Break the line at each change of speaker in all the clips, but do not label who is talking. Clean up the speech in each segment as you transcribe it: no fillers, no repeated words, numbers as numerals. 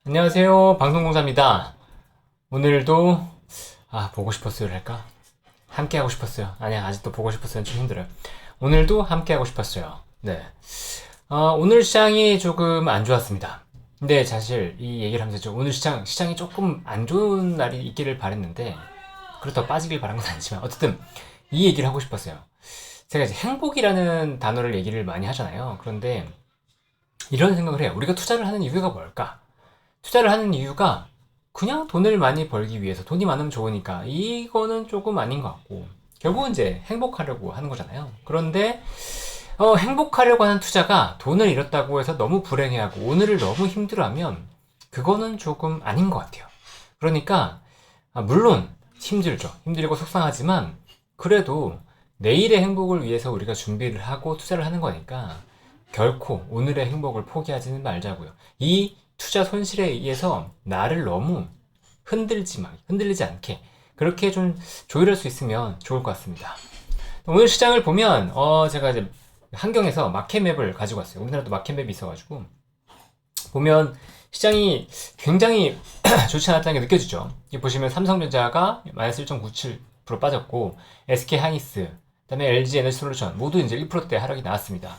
안녕하세요. 방송공사입니다. 오늘도 보고 싶었어요 랄까? 함께 하고 싶었어요. 아니야, 아직도 보고 싶었어요. 좀 힘들어요. 오늘도 함께 하고 싶었어요. 네. 오늘 시장이 조금 안 좋았습니다. 근데 사실 이 얘기를 하면서 오늘 시장이 조금 안 좋은 날이 있기를 바랬는데 그렇다고 빠지길 바란 건 아니지만 어쨌든 이 얘기를 하고 싶었어요. 제가 이제 행복이라는 단어를 얘기를 많이 하잖아요. 그런데 이런 생각을 해요. 우리가 투자를 하는 이유가 뭘까? 투자를 하는 이유가 그냥 돈을 많이 벌기 위해서, 돈이 많으면 좋으니까, 이거는 조금 아닌 것 같고 결국은 이제 행복하려고 하는 거잖아요. 그런데 행복하려고 하는 투자가 돈을 잃었다고 해서 너무 불행해하고 오늘을 너무 힘들어하면 그거는 조금 아닌 것 같아요. 그러니까 물론 힘들죠. 힘들고 속상하지만 그래도 내일의 행복을 위해서 우리가 준비를 하고 투자를 하는 거니까 결코 오늘의 행복을 포기하지는 말자고요. 이 투자 손실에 의해서 나를 너무 흔들리지 않게 그렇게 좀 조율할 수 있으면 좋을 것 같습니다. 오늘 시장을 보면 제가 이제 한경에서 마켓맵을 가지고 왔어요. 우리나라도 마켓맵이 있어가지고 보면 시장이 굉장히 좋지 않았다는 게 느껴지죠. 여기 보시면 삼성전자가 마이너스 1.97% 빠졌고 SK하이닉스, 그다음에 LG에너지솔루션 모두 이제 1%대 하락이 나왔습니다.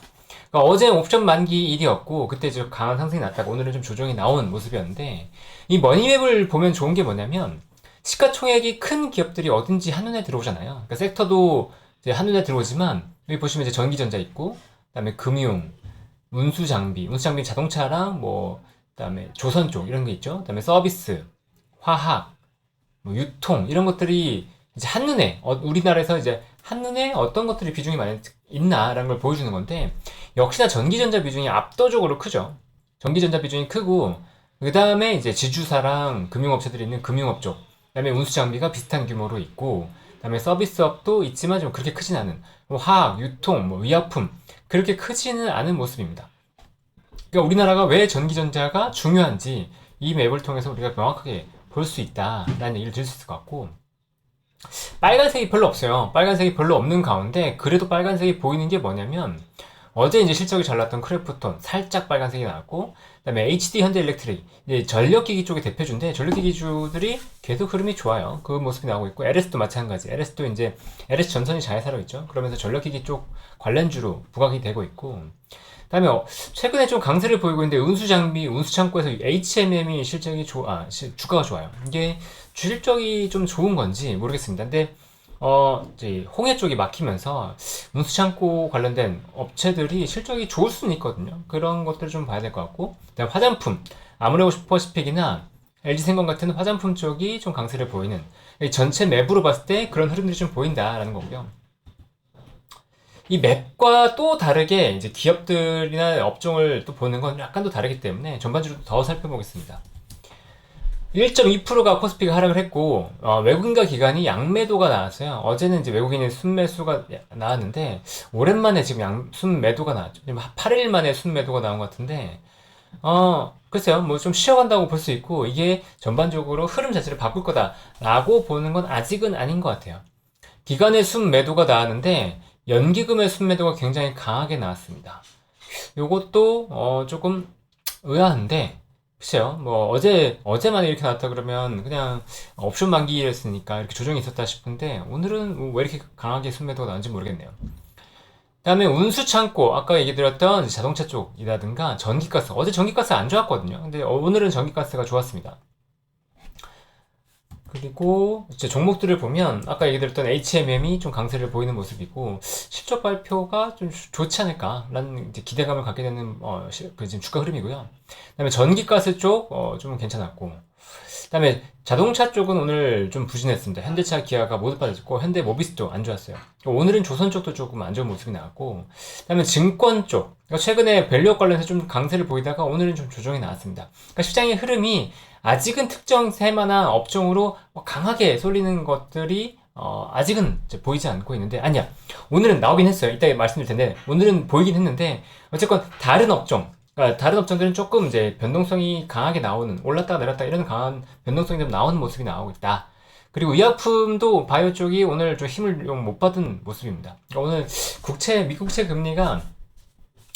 그러니까 어제 옵션 만기 일이었고 그때 좀 강한 상승이 났다가 오늘은 좀 조정이 나온 모습이었는데 이 머니맵을 보면 좋은 게 뭐냐면 시가총액이 큰 기업들이 어딘지 한눈에 들어오잖아요. 그러니까 섹터도 이제 한눈에 들어오지만 여기 보시면 이제 전기전자 있고 그다음에 금융, 운수장비 자동차랑 뭐 그다음에 조선 쪽 이런 게 있죠. 그다음에 서비스, 화학, 뭐 유통 이런 것들이 이제 한눈에 우리나라에서 이제 한눈에 어떤 것들이 비중이 많이 있나라는 걸 보여주는 건데 역시나 전기전자 비중이 압도적으로 크죠. 전기전자 비중이 크고 그 다음에 이제 지주사랑 금융업체들이 있는 금융업 쪽, 그 다음에 운수장비가 비슷한 규모로 있고, 그 다음에 서비스업도 있지만 좀 그렇게 크진 않은 뭐 화학, 유통, 뭐 의약품 그렇게 크지는 않은 모습입니다. 그러니까 우리나라가 왜 전기전자가 중요한지 이 맵을 통해서 우리가 명확하게 볼 수 있다라는 얘기를 드릴 수 있을 것 같고 빨간색이 별로 없어요. 빨간색이 별로 없는 가운데 그래도 빨간색이 보이는 게 뭐냐면 어제 이제 실적이 잘 났던 크래프톤 살짝 빨간색이 나왔고 그다음에 HD 현대일렉트릭 이제 전력기기 쪽의 대표주인데 전력기기주들이 계속 흐름이 좋아요. 그 모습이 나오고 있고 LS도 마찬가지. LS도 이제 LS 전선이 잘 살아있죠. 그러면서 전력기기 쪽 관련주로 부각이 되고 있고 그다음에 최근에 좀 강세를 보이고 있는데 운수장비, 운수창고에서 HMM이 실적이 주가가 좋아요. 이게 주실적이 좀 좋은 건지 모르겠습니다. 근데 이제 홍해 쪽이 막히면서 운수창고 관련된 업체들이 실적이 좋을 수는 있거든요. 그런 것들을 좀 봐야 될 것 같고, 그다음 화장품, 아모레오퍼시픽이나 LG생명 같은 화장품 쪽이 좀 강세를 보이는 전체 맵으로 봤을 때 그런 흐름들이 좀 보인다라는 거고요. 이 맵과 또 다르게 이제 기업들이나 업종을 또 보는 건 약간 또 다르기 때문에 전반적으로 더 살펴보겠습니다. 1.2%가 코스피가 하락을 했고 외국인과 기관이 양매도가 나왔어요. 어제는 이제 외국인의 순매수가 나왔는데 오랜만에 지금 순매도가 나왔죠. 8일 만에 순매도가 나온 것 같은데 글쎄요, 뭐 좀 쉬어간다고 볼 수 있고 이게 전반적으로 흐름 자체를 바꿀 거다라고 보는 건 아직은 아닌 것 같아요. 기관의 순매도가 나왔는데 연기금의 순매도가 굉장히 강하게 나왔습니다. 요것도 조금 의아한데 글쎄요, 뭐 어제만에 이렇게 나왔다 그러면 그냥 옵션 만기였으니까 이렇게 조정이 있었다 싶은데 오늘은 왜 이렇게 강하게 순매도가 나온지 모르겠네요. 그다음에 운수창고 아까 얘기 드렸던 자동차 쪽이라든가 전기가스 어제 전기가스 안 좋았거든요. 근데 오늘은 전기가스가 좋았습니다. 그리고 이제 종목들을 보면 아까 얘기 드렸던 HMM이 좀 강세를 보이는 모습이고 실적 발표가 좀 좋지 않을까라는 이제 기대감을 갖게 되는 그 지금 주가 흐름이고요. 그다음에 전기가스 쪽 좀 괜찮았고 그다음에 자동차 쪽은 오늘 좀 부진했습니다. 현대차, 기아가 모두 빠졌고 현대모비스도 안 좋았어요. 오늘은 조선 쪽도 조금 안 좋은 모습이 나왔고 그다음에 증권 쪽 그러니까 최근에 밸류업 관련해서 좀 강세를 보이다가 오늘은 좀 조정이 나왔습니다. 그러니까 시장의 흐름이 아직은 특정 테마나 업종으로 강하게 쏠리는 것들이 아직은 보이지 않고 있는데 아니야 오늘은 나오긴 했어요. 이따 말씀드릴 텐데 오늘은 보이긴 했는데 어쨌건 다른 업종 그러니까 다른 업종들은 조금 이제 변동성이 강하게 나오는 올랐다 내렸다 이런 강한 변동성이 좀 나오는 모습이 나오고 있다. 그리고 의약품도 바이오 쪽이 오늘 좀 힘을 못 받은 모습입니다. 그러니까 오늘 미국채 금리가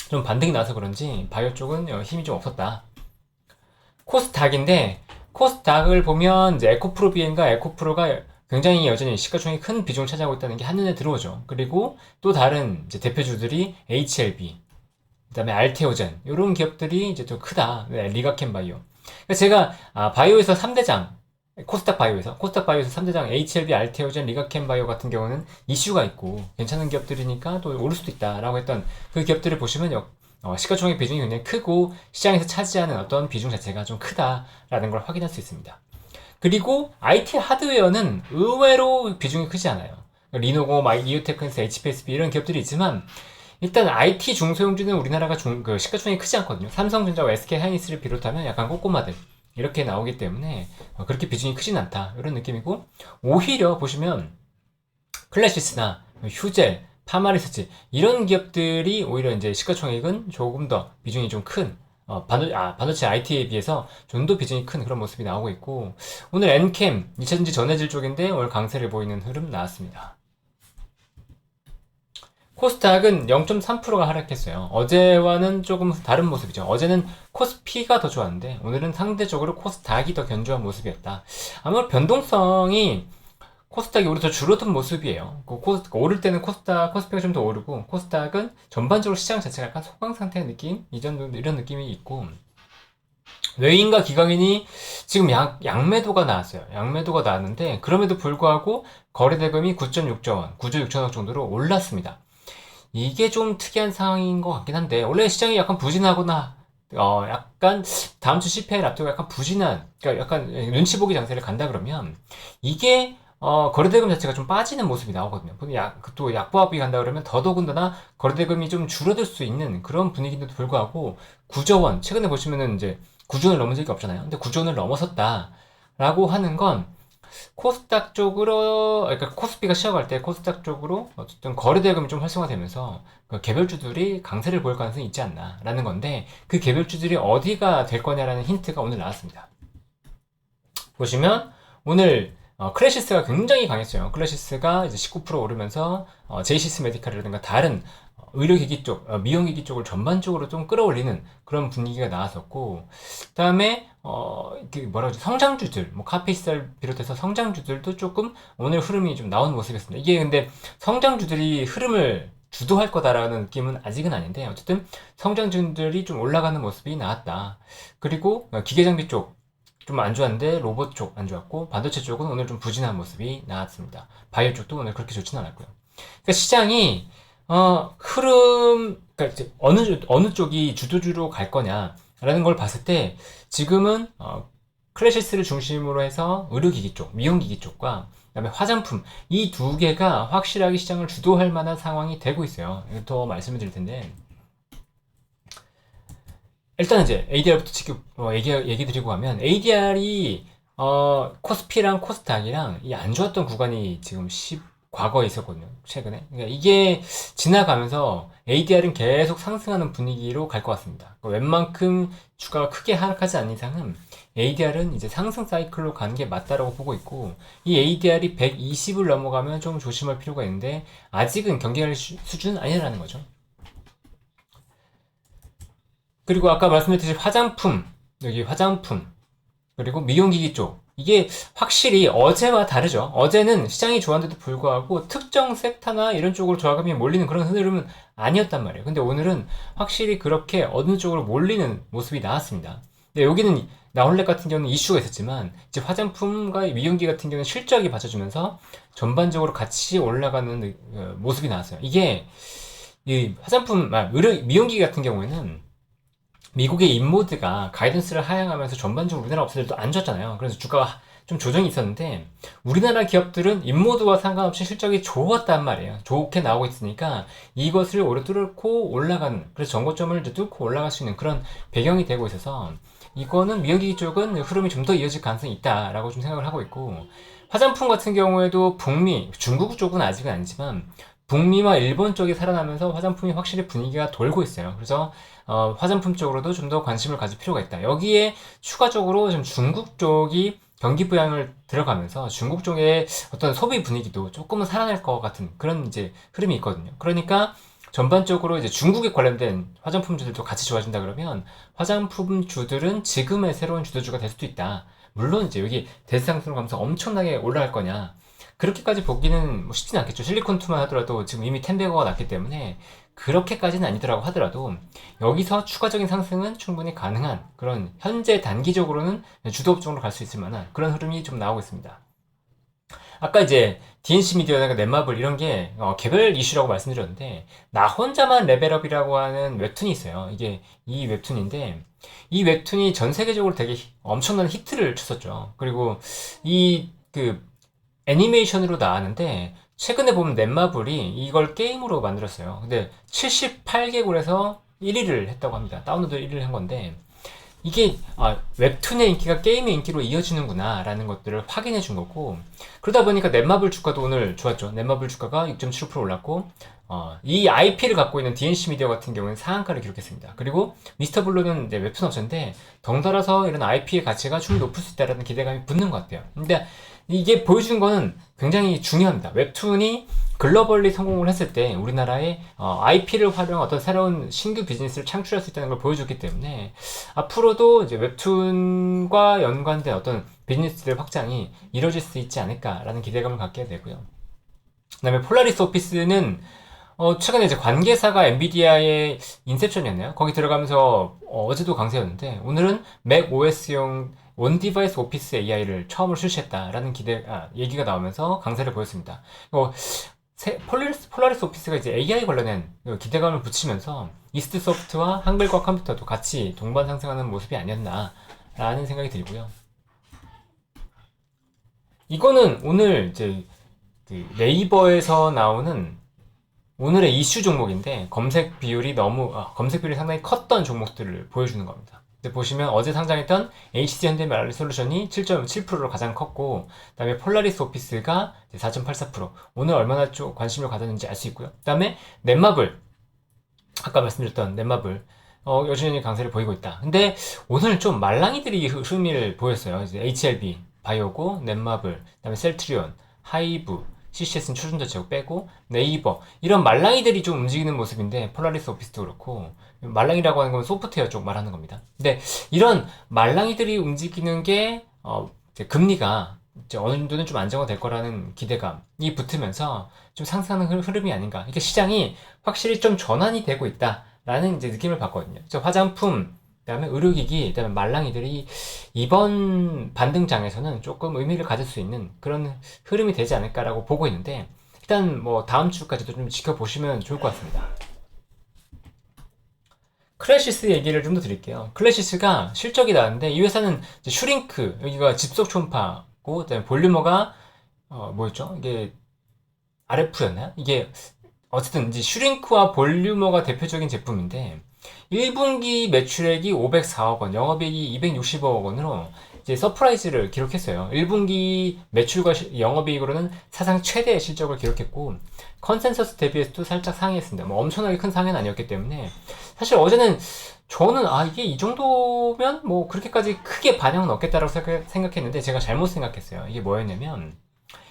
좀 반등이 나서 그런지 바이오 쪽은 힘이 좀 없었다. 코스닥인데 코스닥을 보면 이제 에코프로비엔과 에코프로가 굉장히 여전히 시가총액이 큰 비중을 차지하고 있다는 게 한눈에 들어오죠. 그리고 또 다른 이제 대표주들이 HLB, 그다음에 알테오젠 이런 기업들이 이제 또 크다. 네, 리가켄 바이오. 그러니까 제가 바이오에서 3대장 코스닥 바이오에서 3대장 HLB, 알테오젠, 리가켄 바이오 같은 경우는 이슈가 있고 괜찮은 기업들이니까 또 오를 수도 있다라고 했던 그 기업들을 보시면 시가총액 비중이 굉장히 크고 시장에서 차지하는 어떤 비중 자체가 좀 크다라는 걸 확인할 수 있습니다. 그리고 IT 하드웨어는 의외로 비중이 크지 않아요. 리노고, 이오테크니스, HPSB 이런 기업들이 있지만 일단 IT 중소형주는 우리나라가 시가총액이 크지 않거든요. 삼성전자와 SK하이닉스를 비롯하면 약간 꼬꼬마들 이렇게 나오기 때문에 그렇게 비중이 크진 않다 이런 느낌이고, 오히려 보시면 클래시스나 휴젤, 파마리서치 이런 기업들이 오히려 이제 시가총액은 조금 더 비중이 좀 큰 반도체 IT에 비해서 좀 더 비중이 큰 그런 모습이 나오고 있고, 오늘 엔캠 2차전지 전해질 쪽인데 오늘 강세를 보이는 흐름 나왔습니다. 코스닥은 0.3%가 하락했어요. 어제와는 조금 다른 모습이죠. 어제는 코스피가 더 좋았는데 오늘은 상대적으로 코스닥이 더 견조한 모습이었다. 아마 변동성이 코스닥이 오히려 더 줄어든 모습이에요. 오를 때는 코스피가 좀 더 오르고, 코스닥은 전반적으로 시장 자체가 약간 소강 상태의 느낌? 이런 느낌이 있고, 외인과 기관인이 지금 양매도가 나왔어요. 양매도가 나왔는데, 그럼에도 불구하고 거래대금이 9.6조 원, 9조 6천억 정도로 올랐습니다. 이게 좀 특이한 상황인 것 같긴 한데, 원래 시장이 약간 부진하거나, 약간 다음 주 CPI를 앞두고 약간 부진한, 그러니까 약간 눈치 보기 장세를 간다 그러면, 이게 거래대금 자체가 좀 빠지는 모습이 나오거든요. 또 약보합이 간다 그러면 더더군다나 거래대금이 좀 줄어들 수 있는 그런 분위기인데도 불구하고 9조 원, 최근에 보시면은 이제 9조 원을 넘은 적이 없잖아요. 근데 9조 원을 넘어섰다라고 하는 건 코스닥 쪽으로, 그러니까 코스피가 쉬어갈 때 코스닥 쪽으로 어쨌든 거래대금이 좀 활성화되면서 그 개별주들이 강세를 보일 가능성이 있지 않나라는 건데, 그 개별주들이 어디가 될 거냐라는 힌트가 오늘 나왔습니다. 보시면 오늘 클래시스가 굉장히 강했어요. 클래시스가 이제 19% 오르면서 제이시스 메디칼이라든가 다른 의료기기 쪽, 미용기기 쪽을 전반적으로 좀 끌어올리는 그런 분위기가 나왔었고, 그 다음에 성장주들, 뭐 카피스를 비롯해서 성장주들도 조금 오늘 흐름이 좀 나온 모습이었습니다. 이게 근데 성장주들이 흐름을 주도할 거다라는 느낌은 아직은 아닌데, 어쨌든 성장주들이 좀 올라가는 모습이 나왔다. 그리고 기계장비 쪽 좀 안 좋았는데 로봇 쪽 안 좋았고, 반도체 쪽은 오늘 좀 부진한 모습이 나왔습니다. 바이오 쪽도 오늘 그렇게 좋지는 않았고요. 그러니까 시장이 그러니까 이제 어느 쪽이 주도주로 갈 거냐라는 걸 봤을 때, 지금은 클래시스를 중심으로 해서 의료기기 쪽, 미용기기 쪽과 그다음에 화장품, 이 두 개가 확실하게 시장을 주도할 만한 상황이 되고 있어요. 더 말씀을 드릴 텐데, 일단 이제 ADR부터 지금 얘기 드리고 가면, ADR이 코스피랑 코스닥이랑 이 안 좋았던 구간이 지금 과거에 있었거든요. 최근에. 그러니까 이게 지나가면서 ADR은 계속 상승하는 분위기로 갈 것 같습니다. 그러니까 웬만큼 주가가 크게 하락하지 않는 이상은 ADR은 이제 상승 사이클로 가는 게 맞다라고 보고 있고, 이 ADR이 120을 넘어가면 좀 조심할 필요가 있는데 아직은 경계할 수준은 아니라는 거죠. 그리고 아까 말씀드렸듯이 여기 화장품, 그리고 미용기기 쪽, 이게 확실히 어제와 다르죠. 어제는 시장이 좋았는데도 불구하고 특정 섹터나 이런 쪽으로 저하감이 몰리는 그런 흐름은 아니었단 말이에요. 근데 오늘은 확실히 그렇게 어느 쪽으로 몰리는 모습이 나왔습니다. 근데 여기는 나홀렛 같은 경우는 이슈가 있었지만, 이제 화장품과 미용기 같은 경우는 실적이 받쳐주면서 전반적으로 같이 올라가는 모습이 나왔어요. 이게 이 미용기 같은 경우에는 미국의 인모드가 가이던스를 하향하면서 전반적으로 우리나라 업체들도 안 좋았잖아요. 그래서 주가가 좀 조정이 있었는데, 우리나라 기업들은 인모드와 상관없이 실적이 좋았단 말이에요. 좋게 나오고 있으니까 이것을 오래 뚫고 올라가는, 그래서 정고점을 이제 뚫고 올라갈 수 있는 그런 배경이 되고 있어서, 이거는 미용기기 쪽은 흐름이 좀 더 이어질 가능성이 있다라고 좀 생각을 하고 있고, 화장품 같은 경우에도 중국 쪽은 아직은 아니지만 북미와 일본 쪽이 살아나면서 화장품이 확실히 분위기가 돌고 있어요. 그래서 화장품 쪽으로도 좀 더 관심을 가질 필요가 있다. 여기에 추가적으로 좀 중국 쪽이 경기 부양을 들어가면서 중국 쪽의 어떤 소비 분위기도 조금은 살아날 것 같은 그런 이제 흐름이 있거든요. 그러니까 전반적으로 이제 중국에 관련된 화장품주들도 같이 좋아진다 그러면 화장품주들은 지금의 새로운 주도주가 될 수도 있다. 물론 이제 여기 대상승 감소 엄청나게 올라갈 거냐. 그렇게까지 보기는 뭐 쉽진 않겠죠. 실리콘투만 하더라도 지금 이미 텐베거가 났기 때문에 그렇게까지는 아니더라고 하더라도 여기서 추가적인 상승은 충분히 가능한 그런 현재 단기적으로는 주도업종으로 갈 수 있을 만한 그런 흐름이 좀 나오고 있습니다. 아까 이제 DNC 미디어나 넷마블 이런 게 개별 이슈라고 말씀드렸는데 나 혼자만 레벨업이라고 하는 웹툰이 있어요. 이게 이 웹툰인데 이 웹툰이 전 세계적으로 되게 엄청난 히트를 쳤었죠. 그리고 이 그 애니메이션으로 나왔는데 최근에 보면 넷마블이 이걸 게임으로 만들었어요. 근데 78개국에서 1위를 했다고 합니다. 다운로드 1위를 한 건데 이게 웹툰의 인기가 게임의 인기로 이어지는구나 라는 것들을 확인해 준 거고 그러다 보니까 넷마블 주가도 오늘 좋았죠. 넷마블 주가가 6.75% 올랐고 이 IP를 갖고 있는 DNC 미디어 같은 경우는 상한가를 기록했습니다. 그리고 미스터 블루는 이제 웹툰 업체인데 덩달아서 이런 IP의 가치가 충분히 높을 수 있다는 기대감이 붙는 것 같아요. 근데 이게 보여주는 거는 굉장히 중요합니다. 웹툰이 글로벌리 성공을 했을 때 우리나라의 IP를 활용한 어떤 새로운 신규 비즈니스를 창출할 수 있다는 걸 보여줬기 때문에 앞으로도 이제 웹툰과 연관된 어떤 비즈니스들 확장이 이루어질 수 있지 않을까라는 기대감을 갖게 되고요. 그 다음에 폴라리스 오피스는 최근에 이제 관계사가 엔비디아의 인셉션이었나요? 거기 들어가면서 어제도 강세였는데 오늘은 맥 OS용 원 디바이스 오피스 AI를 처음으로 출시했다라는 얘기가 나오면서 강세를 보였습니다. 폴라리스 오피스가 이제 AI 관련된 기대감을 붙이면서 이스트 소프트와 한글과 컴퓨터도 같이 동반 상승하는 모습이 아니었나라는 생각이 들고요. 이거는 오늘 이제 그 네이버에서 나오는 오늘의 이슈 종목인데 검색 비율이 상당히 컸던 종목들을 보여주는 겁니다. 보시면 어제 상장했던 HC 현대말솔루션이 7.7%로 가장 컸고 그 다음에 폴라리스 오피스가 4.84% 오늘 얼마나 관심을 가졌는지 알 수 있고요. 그 다음에 넷마블 아까 말씀드렸던 넷마블 여전히 강세를 보이고 있다. 근데 오늘 좀 말랑이들이 흐름을 보였어요. 이제 HLB 바이오고 넷마블 그 다음에 셀트리온 하이브 CCS는 초전자 빼고 네이버 이런 말랑이들이 좀 움직이는 모습인데 폴라리스 오피스도 그렇고 말랑이라고 하는 건 소프트웨어 쪽 말하는 겁니다. 근데 이런 말랑이들이 움직이는 게 이제 금리가 이제 어느 정도는 좀 안정화될 거라는 기대감이 붙으면서 좀 상승하는 흐름이 아닌가. 이렇게 시장이 확실히 좀 전환이 되고 있다라는 이제 느낌을 받거든요. 화장품 그다음에 의료기기, 그다음에 말랑이들이 이번 반등장에서는 조금 의미를 가질 수 있는 그런 흐름이 되지 않을까라고 보고 있는데 일단 뭐 다음 주까지도 좀 지켜보시면 좋을 것 같습니다. 클래시스 얘기를 좀 더 드릴게요. 클래시스가 실적이 나왔는데 이 회사는 이제 슈링크 여기가 집속 초음파고 그다음에 볼리머가 뭐였죠? 이게 RF였나요? 이게 어쨌든 이제 슈링크와 볼리머가 대표적인 제품인데 1분기 매출액이 504억 원, 영업이익이 260억 원으로 이제 서프라이즈를 기록했어요. 1분기 매출과 영업이익으로는 사상 최대의 실적을 기록했고 컨센서스 대비해서도 살짝 상회했습니다. 뭐 엄청나게 큰 상회는 아니었기 때문에 사실 어제는 저는 이게 이 정도면 뭐 그렇게까지 크게 반영은 없겠다라고 생각했는데 제가 잘못 생각했어요. 이게 뭐였냐면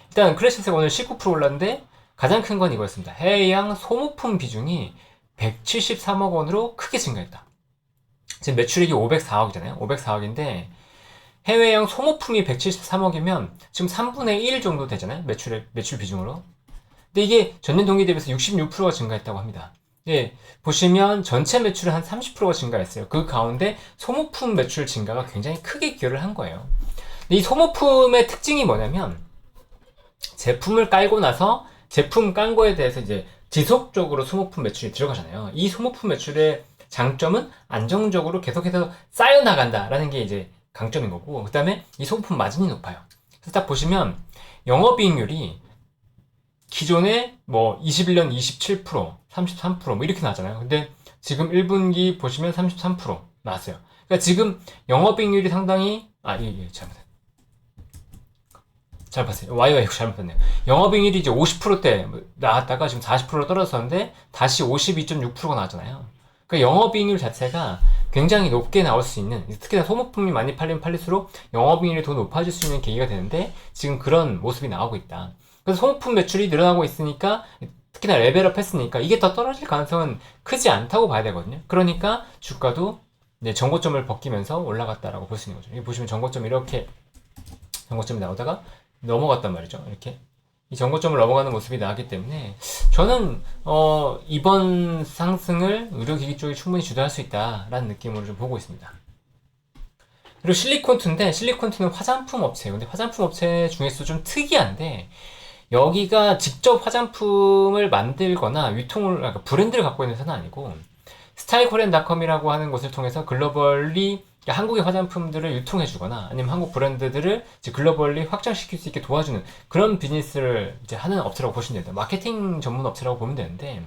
일단 클래시스가 오늘 19% 올랐는데 가장 큰 건 이거였습니다. 해외양 소모품 비중이 173억 원으로 크게 증가했다. 지금 매출액이 504억이잖아요. 504억인데 해외양 소모품이 173억이면 지금 3분의 1 정도 되잖아요. 매출 비중으로. 근데 이게 전년 동기 대비해서 66%가 증가했다고 합니다. 예, 보시면 전체 매출은 한 30%가 증가했어요. 그 가운데 소모품 매출 증가가 굉장히 크게 기여를 한 거예요. 근데 이 소모품의 특징이 뭐냐면 제품을 깔고 나서 제품 깐 거에 대해서 이제 지속적으로 소모품 매출이 들어가잖아요. 이 소모품 매출의 장점은 안정적으로 계속해서 쌓여나간다라는 게 이제 강점인 거고, 그 다음에 이 소모품 마진이 높아요. 그래서 딱 보시면 영업이익률이 기존에 뭐 21년 27%, 33%, 뭐 이렇게 나왔잖아요. 근데 지금 1분기 보시면 33% 나왔어요. 그러니까 지금 영업이익률이 상당히 잘 봤어요. YY 잘못 봤네요. 영업이익률이 이제 50%대 나왔다가 지금 40%로 떨어졌었는데 다시 52.6%가 나왔잖아요. 그러니까 영업이익률 자체가 굉장히 높게 나올 수 있는, 특히나 소모품이 많이 팔리면 팔릴수록 영업이익률이 더 높아질 수 있는 계기가 되는데 지금 그런 모습이 나오고 있다. 그래서 소모품 매출이 늘어나고 있으니까 특히나 레벨업 했으니까 이게 더 떨어질 가능성은 크지 않다고 봐야 되거든요. 그러니까 주가도 이제 전고점을 벗기면서 올라갔다라고 볼 수 있는 거죠. 여기 보시면 전고점 이렇게 전고점이 나오다가 넘어갔단 말이죠. 이렇게 이 전고점을 넘어가는 모습이 나왔기 때문에 저는 이번 상승을 의료기기 쪽이 충분히 주도할 수 있다라는 느낌으로 좀 보고 있습니다. 그리고 실리콘2인데 실리콘2는 화장품 업체예요. 근데 화장품 업체 중에서 좀 특이한데 여기가 직접 화장품을 만들거나 유통을 그러니까 브랜드를 갖고 있는 회사는 아니고 스타일코리안닷컴이라고 하는 곳을 통해서 글로벌리 한국의 화장품들을 유통해주거나 아니면 한국 브랜드들을 이제 글로벌리 확장시킬 수 있게 도와주는 그런 비즈니스를 이제 하는 업체라고 보시면 됩니다. 마케팅 전문 업체라고 보면 되는데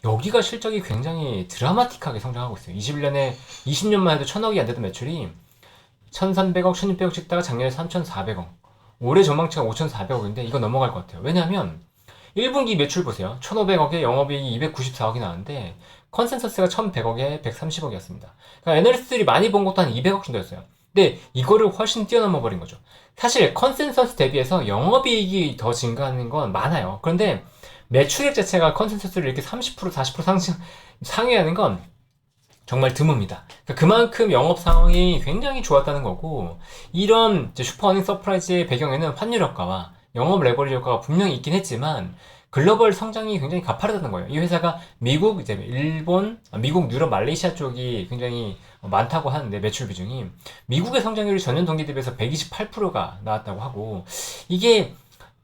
여기가 실적이 굉장히 드라마틱하게 성장하고 있어요. 21년에 20년만 해도 1000억이 안 되던 매출이 1300억, 1600억 찍다가 작년에 3400억. 올해 전망치가 5400억인데 이거 넘어갈 것 같아요. 왜냐하면 1분기 매출 보세요. 1500억에 영업이익이 294억이 나왔는데 컨센서스가 1100억에 130억이었습니다. 그러니까 애널리스트들이 많이 본 것도 한 200억 정도였어요. 근데 이거를 훨씬 뛰어넘어 버린 거죠. 사실 컨센서스 대비해서 영업이익이 더 증가하는 건 많아요. 그런데 매출액 자체가 컨센서스를 이렇게 30% 40% 상회하는 건 정말 드뭅니다. 그러니까 그만큼 영업 상황이 굉장히 좋았다는 거고 이런 슈퍼 어닝 서프라이즈의 배경에는 환율 효과와 영업 레버리지 효과가 분명히 있긴 했지만 글로벌 성장이 굉장히 가파르다는 거예요. 이 회사가 미국, 이제 일본, 미국, 유럽, 말레이시아 쪽이 굉장히 많다고 하는데 매출 비중이 미국의 성장률이 전년 동기 대비해서 128%가 나왔다고 하고 이게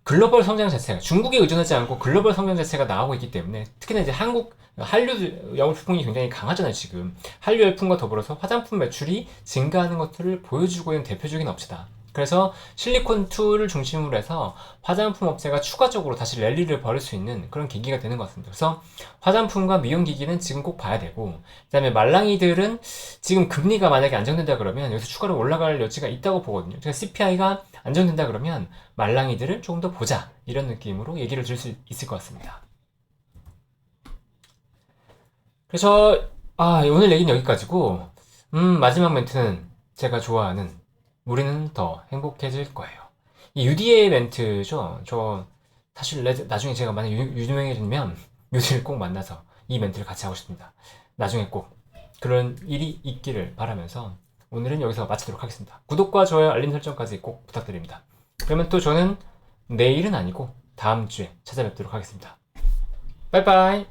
글로벌 성장 자체가 중국에 의존하지 않고 글로벌 성장 자체가 나오고 있기 때문에 특히나 이제 한류 열풍이 굉장히 강하잖아요 지금. 한류 열풍과 더불어서 화장품 매출이 증가하는 것들을 보여주고 있는 대표적인 업체다. 그래서 실리콘2를 중심으로 해서 화장품 업체가 추가적으로 다시 랠리를 벌일 수 있는 그런 계기가 되는 것 같습니다. 그래서 화장품과 미용기기는 지금 꼭 봐야 되고 그 다음에 말랑이들은 지금 금리가 만약에 안정된다 그러면 여기서 추가로 올라갈 여지가 있다고 보거든요. 그러니까 CPI가 안정된다 그러면 말랑이들을 조금 더 보자 이런 느낌으로 얘기를 들 수 있을 것 같습니다. 그래서 오늘 얘기는 여기까지고 마지막 멘트는 제가 좋아하는 우리는 더 행복해질 거예요. 이 UDA 멘트죠. 저 사실 나중에 제가 만약 유명해지면 뮤디를 꼭 만나서 이 멘트를 같이 하고 싶습니다. 나중에 꼭 그런 일이 있기를 바라면서 오늘은 여기서 마치도록 하겠습니다. 구독과 좋아요, 알림 설정까지 꼭 부탁드립니다. 그러면 또 저는 내일은 아니고 다음 주에 찾아뵙도록 하겠습니다. 빠이빠이.